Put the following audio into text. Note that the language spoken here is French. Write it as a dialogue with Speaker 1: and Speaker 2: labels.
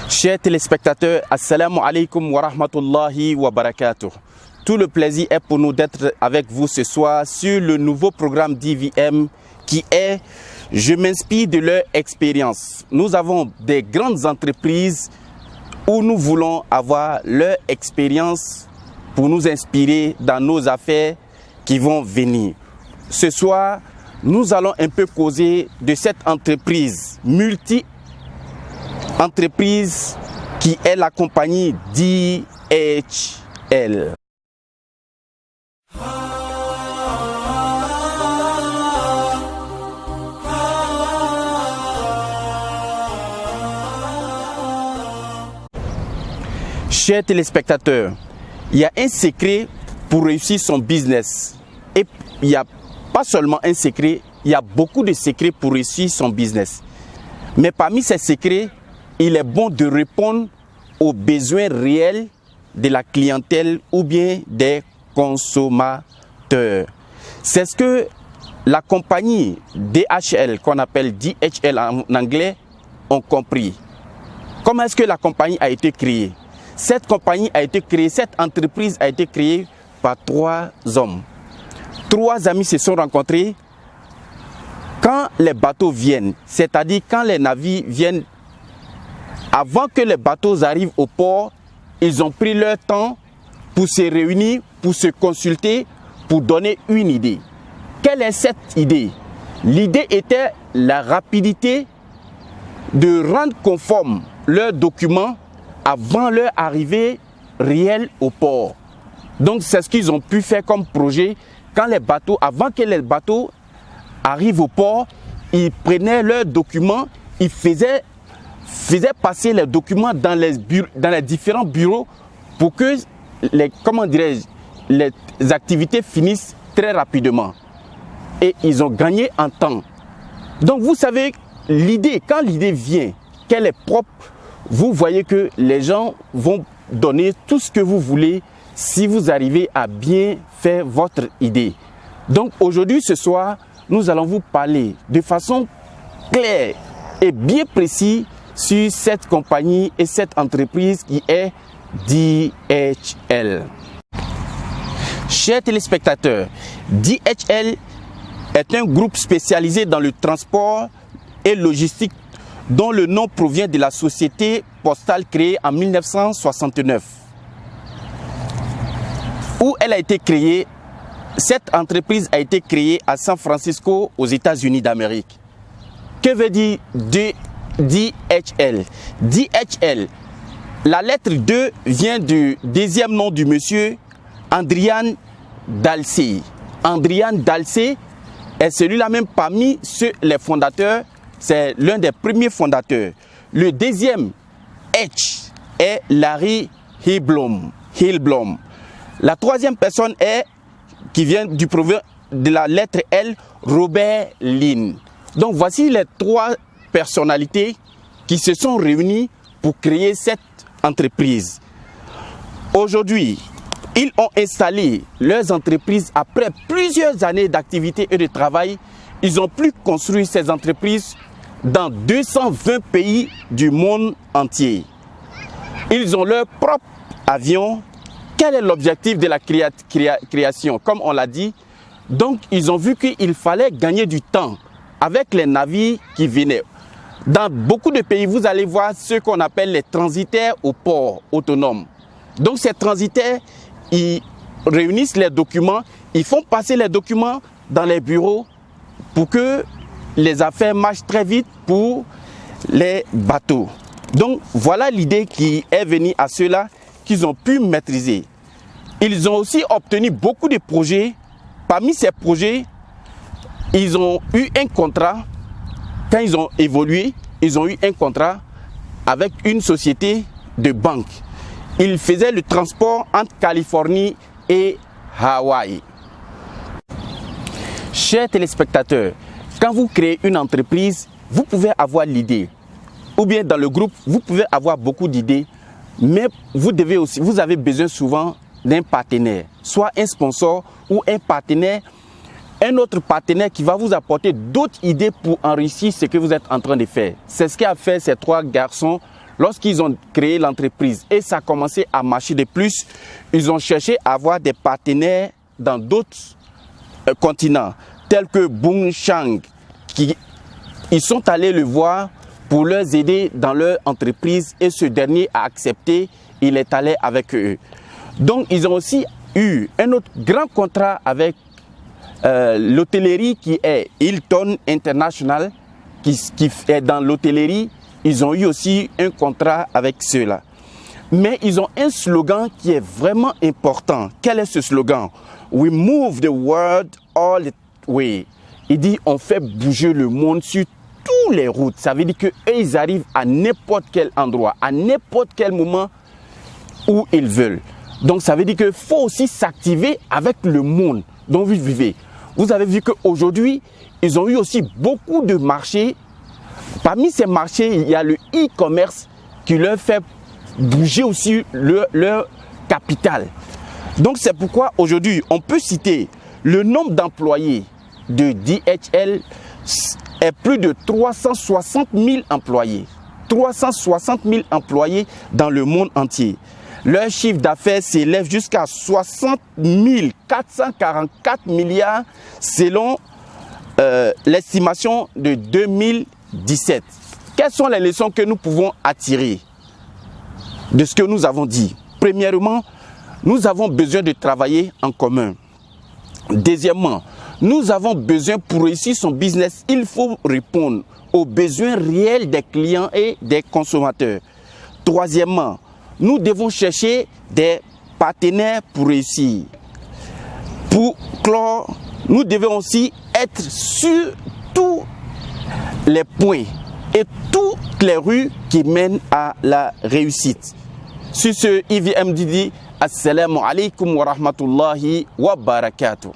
Speaker 1: Chers téléspectateurs, assalamu alaikum wa rahmatullahi wa barakatuh. Tout le plaisir est pour nous d'être avec vous ce soir sur le nouveau programme d'IVM qui est « Je m'inspire de leur expérience ». Nous avons des grandes entreprises où nous voulons avoir leur expérience pour nous inspirer dans nos affaires qui vont venir. Ce soir, nous allons un peu causer de cette entreprise multi-entreprise qui est la compagnie DHL. Chers téléspectateurs, il y a un secret pour réussir son business. Et il n'y a pas seulement un secret, il y a beaucoup de secrets pour réussir son business. Mais parmi ces secrets, il est bon de répondre aux besoins réels de la clientèle ou bien des consommateurs. C'est ce que la compagnie DHL, qu'on appelle DHL en anglais, ont compris. Comment est-ce que la compagnie a été créée? Cette compagnie a été créée, cette entreprise a été créée par 3 hommes. 3 amis se sont rencontrés quand les bateaux viennent, c'est-à-dire quand les navires viennent. Avant que les bateaux arrivent au port, ils ont pris leur temps pour se réunir, pour se consulter, pour donner une idée. Quelle est cette idée? L'idée était la rapidité de rendre conforme leurs documents avant leur arrivée réelle au port. Donc c'est ce qu'ils ont pu faire comme projet. Quand les bateaux, avant que les bateaux arrivent au port, ils prenaient leurs documents, ils faisaient passer les documents dans les différents bureaux pour que les activités finissent très rapidement. Et ils ont gagné en temps. Donc vous savez, l'idée, quand l'idée vient, qu'elle est propre, vous voyez que les gens vont donner tout ce que vous voulez si vous arrivez à bien faire votre idée. Donc aujourd'hui, ce soir, nous allons vous parler de façon claire et bien précise sur cette compagnie et cette entreprise qui est DHL. Chers téléspectateurs, DHL est un groupe spécialisé dans le transport et logistique dont le nom provient de la société postale créée en 1969. Où elle a été créée, cette entreprise a été créée à San Francisco, aux États-Unis d'Amérique. Que veut dire DHL? DHL, la lettre 2 vient du deuxième nom du monsieur Adrian Dalsey. Adrian Dalsey est celui-là même parmi les fondateurs. C'est l'un des premiers fondateurs. Le deuxième H est Larry Hillblom. La troisième personne qui vient de la lettre L, Robert Lynn. Donc voici les 3 personnalités qui se sont réunies pour créer cette entreprise. Aujourd'hui, ils ont installé leurs entreprises après plusieurs années d'activité et de travail. Ils ont pu construire ces entreprises dans 220 pays du monde entier. Ils ont leur propre avion. Quel est l'objectif de la création? Comme on l'a dit, donc ils ont vu qu'il fallait gagner du temps avec les navires qui venaient. Dans beaucoup de pays, vous allez voir ce qu'on appelle les transitaires au port autonome. Donc ces transitaires, ils réunissent les documents, ils font passer les documents dans les bureaux pour que les affaires marchent très vite pour les bateaux. Donc voilà l'idée qui est venue à ceux-là qu'ils ont pu maîtriser. Ils ont aussi obtenu beaucoup de projets. Parmi ces projets, ils ont eu un contrat. Quand ils ont évolué, ils ont eu un contrat avec une société de banque. Ils faisaient le transport entre Californie et Hawaï. Chers téléspectateurs, quand vous créez une entreprise, vous pouvez avoir l'idée. Ou bien dans le groupe, vous pouvez avoir beaucoup d'idées. Mais vous avez besoin souvent d'un partenaire, soit un sponsor ou un partenaire, un autre partenaire qui va vous apporter d'autres idées pour enrichir ce que vous êtes en train de faire. C'est ce qu'a fait ces 3 garçons lorsqu'ils ont créé l'entreprise et ça a commencé à marcher de plus, ils ont cherché à avoir des partenaires dans d'autres continents, tels que Bung Chang, ils sont allés le voir pour leur aider dans leur entreprise et ce dernier a accepté, il est allé avec eux. Donc ils ont aussi eu un autre grand contrat avec l'hôtellerie qui est Hilton International, qui est dans l'hôtellerie. Ils ont eu aussi un contrat avec ceux-là. Mais ils ont un slogan qui est vraiment important. Quel est ce slogan? We move the world all the way. Il dit on fait bouger le monde sur toutes les routes. Ça veut dire qu'ils arrivent à n'importe quel endroit, à n'importe quel moment où ils veulent. Donc ça veut dire qu'il faut aussi s'activer avec le monde dont vous vivez. Vous avez vu qu'aujourd'hui, ils ont eu aussi beaucoup de marchés. Parmi ces marchés, il y a le e-commerce qui leur fait bouger aussi leur capital. Donc c'est pourquoi aujourd'hui, on peut citer le nombre d'employés de DHL est plus de 360 000 employés. 360 000 employés dans le monde entier. Leur chiffre d'affaires s'élève jusqu'à 60 444 milliards selon l'estimation de 2017. Quelles sont les leçons que nous pouvons attirer de ce que nous avons dit? Premièrement, nous avons besoin de travailler en commun. Deuxièmement, nous avons besoin pour réussir son business, il faut répondre aux besoins réels des clients et des consommateurs. Troisièmement, nous devons chercher des partenaires pour réussir. Pour clore, nous devons aussi être sur tous les points et toutes les rues qui mènent à la réussite. Sur ce, IVM dit Assalamu alaikum wa rahmatullahi wa barakatuh.